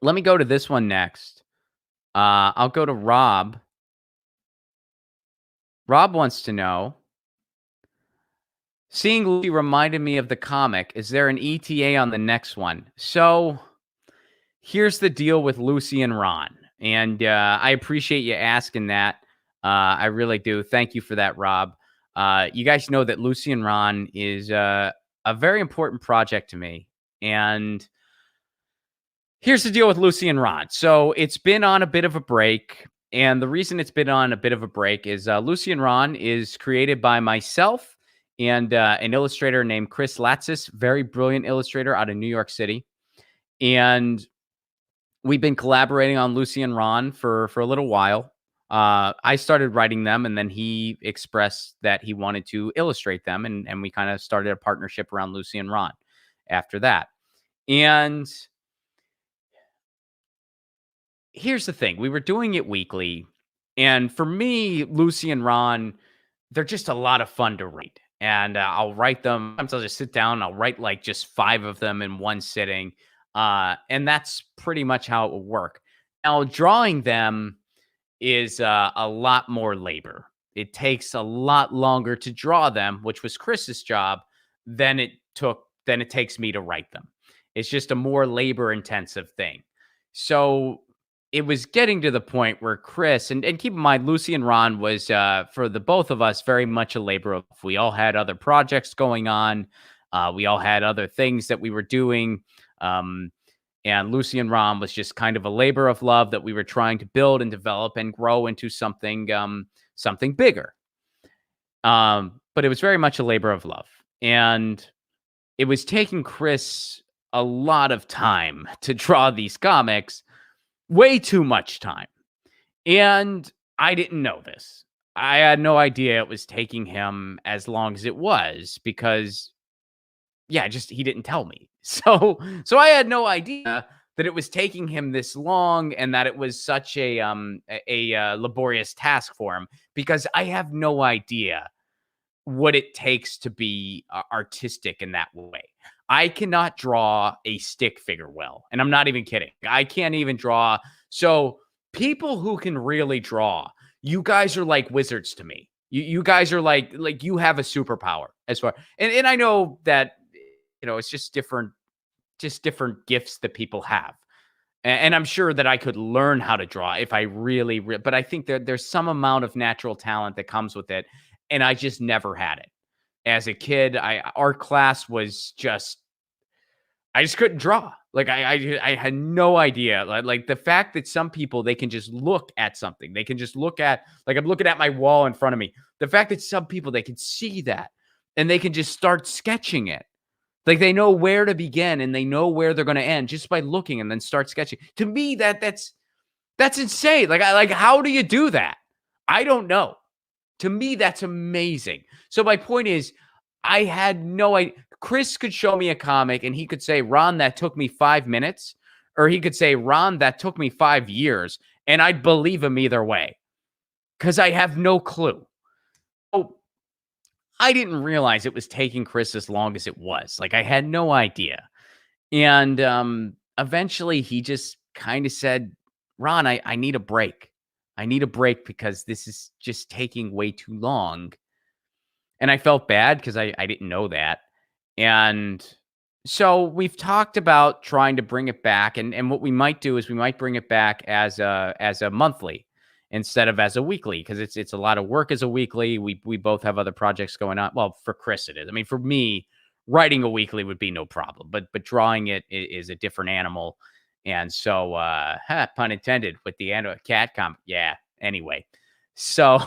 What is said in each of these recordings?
Let me go to this one next. I'll go to Rob. Rob wants to know, seeing Lucy reminded me of the comic. Is there an ETA on the next one? So here's the deal with Lucy and Ron. And I appreciate you asking that. I really do. Thank you for that, Rob. You guys know that Lucy and Ron is a very important project to me. And here's the deal with Lucy and Ron. So it's been on a bit of a break. And the reason it's been on a bit of a break is Lucy and Ron is created by myself and an illustrator named Chris Latsis, very brilliant illustrator out of New York City. And we've been collaborating on Lucy and Ron for a little while. I started writing them, and then he expressed that he wanted to illustrate them, and we kind of started a partnership around Lucy and Ron after that. And here's the thing: we were doing it weekly, and for me, Lucy and Ron, they're just a lot of fun to read. And I'll write them. Sometimes I'll just sit down and I'll write like just 5 of them in one sitting. And that's pretty much how it will work. Now, drawing them is a lot more labor. It takes a lot longer to draw them, which was Chris's job, than it takes me to write them. It's just a more labor intensive thing. So it was getting to the point where Chris, and keep in mind, Lucy and Ron was, for the both of us, very much a labor of love. We all had other projects going on. We all had other things that we were doing. Um, and Lucy and Ron was just kind of a labor of love that we were trying to build and develop and grow into something bigger. But it was very much a labor of love. And it was taking Chris a lot of time to draw these comics, way too much time. And I didn't know this. I had no idea it was taking him as long as it was because, yeah, just he didn't tell me. So I had no idea that it was taking him this long and that it was such a laborious task for him, because I have no idea what it takes to be artistic in that way. I cannot draw a stick figure well, and I'm not even kidding. I can't even draw. So people who can really draw, you guys are like wizards to me. You guys are like you have a superpower as far. And I know that it's just different gifts that people have. And I'm sure that I could learn how to draw if I but I think that there's some amount of natural talent that comes with it, and I just never had it. As a kid, our class was just I just couldn't draw. Like I had no idea. Like the fact that some people, they can just look at something. They can just look at, like, I'm looking at my wall in front of me. The fact that some people, they can see that and they can just start sketching it. Like they know where to begin and they know where they're going to end just by looking and then start sketching. To me, that's insane. Like how do you do that? I don't know. To me, that's amazing. So my point is, I had no idea. Chris could show me a comic and he could say, Ron, that took me 5 minutes. Or he could say, Ron, that took me 5 years. And I'd believe him either way because I have no clue. Oh, I didn't realize it was taking Chris as long as it was. Like I had no idea. And eventually he just kind of said, Ron, I need a break. I need a break because this is just taking way too long. And I felt bad because I didn't know that. And so we've talked about trying to bring it back. And what we might do is we might bring it back as a monthly instead of as a weekly, because it's a lot of work as a weekly. We both have other projects going on. Well, for Chris it is. I mean, for me, writing a weekly would be no problem, but drawing it is a different animal. And so pun intended with the cat comment. Yeah. Anyway. So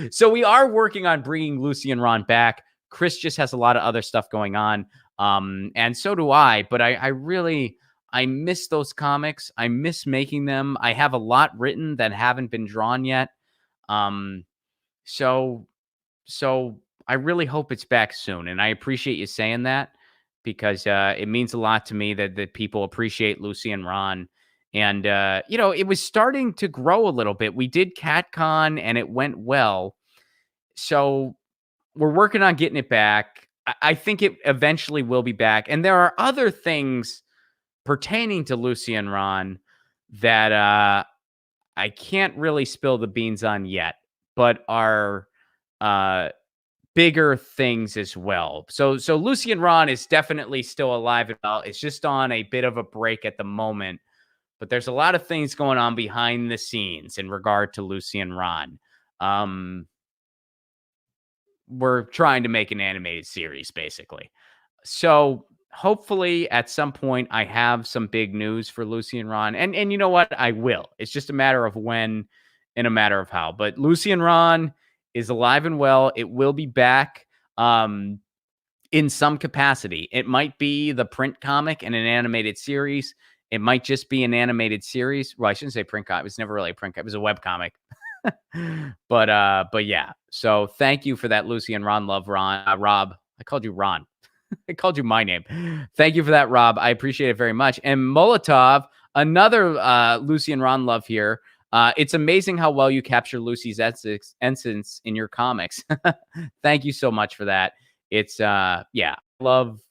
so we are working on bringing Lucy and Ron back. Chris just has a lot of other stuff going on. And so do I, but I miss those comics. I miss making them. I have a lot written that haven't been drawn yet. So I really hope it's back soon. And I appreciate you saying that because it means a lot to me that people appreciate Lucy and Ron. And, it was starting to grow a little bit. We did CatCon and it went well. So we're working on getting it back. I think it eventually will be back. And there are other things pertaining to Lucy and Ron that I can't really spill the beans on yet, but are uh, bigger things as well. So Lucy and Ron is definitely still alive and well. It's just on a bit of a break at the moment, but there's a lot of things going on behind the scenes in regard to Lucy and Ron. Um, we're trying to make an animated series, basically. So hopefully at some point I have some big news for Lucy and Ron. And you know what? I will. It's just a matter of when and a matter of how. But Lucy and Ron is alive and well. It will be back in some capacity. It might be the print comic and an animated series. It might just be an animated series. Well, I shouldn't say print comic. It was never really a print comic. It was a web comic. but yeah. So thank you for that, Lucy and Ron love, Rob. I called you Ron. I called you my name. Thank you for that, Rob. I appreciate it very much. And Molotov, another Lucy and Ron love here. It's amazing how well you capture Lucy's essence in your comics. Thank you so much for that. It's yeah, love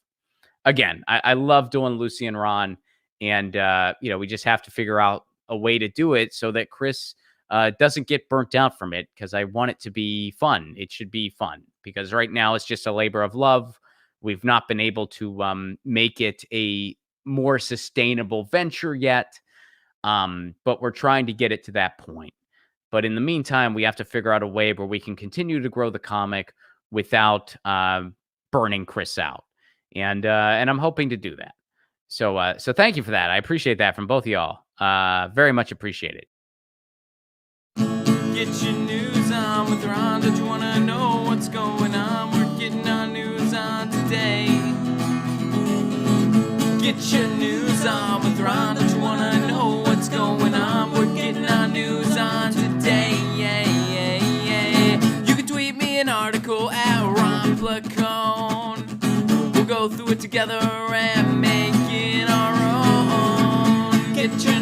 again. I love doing Lucy and Ron, and we just have to figure out a way to do it so that Chris doesn't get burnt out from it, because I want it to be fun. It should be fun, because right now it's just a labor of love. We've not been able to make it a more sustainable venture yet, but we're trying to get it to that point. But in the meantime, we have to figure out a way where we can continue to grow the comic without burning Chris out, and I'm hoping to do that. So thank you for that. I appreciate that from both of y'all. Very much appreciated. Get your news on with Ron. Don't you want to know what's going on? We're getting our news on today. Get your news on with Ron. Don't you want to know what's going on? We're getting our news on today. You can tweet me an article at Ron Placone. We'll go through it together and make it our own. Get your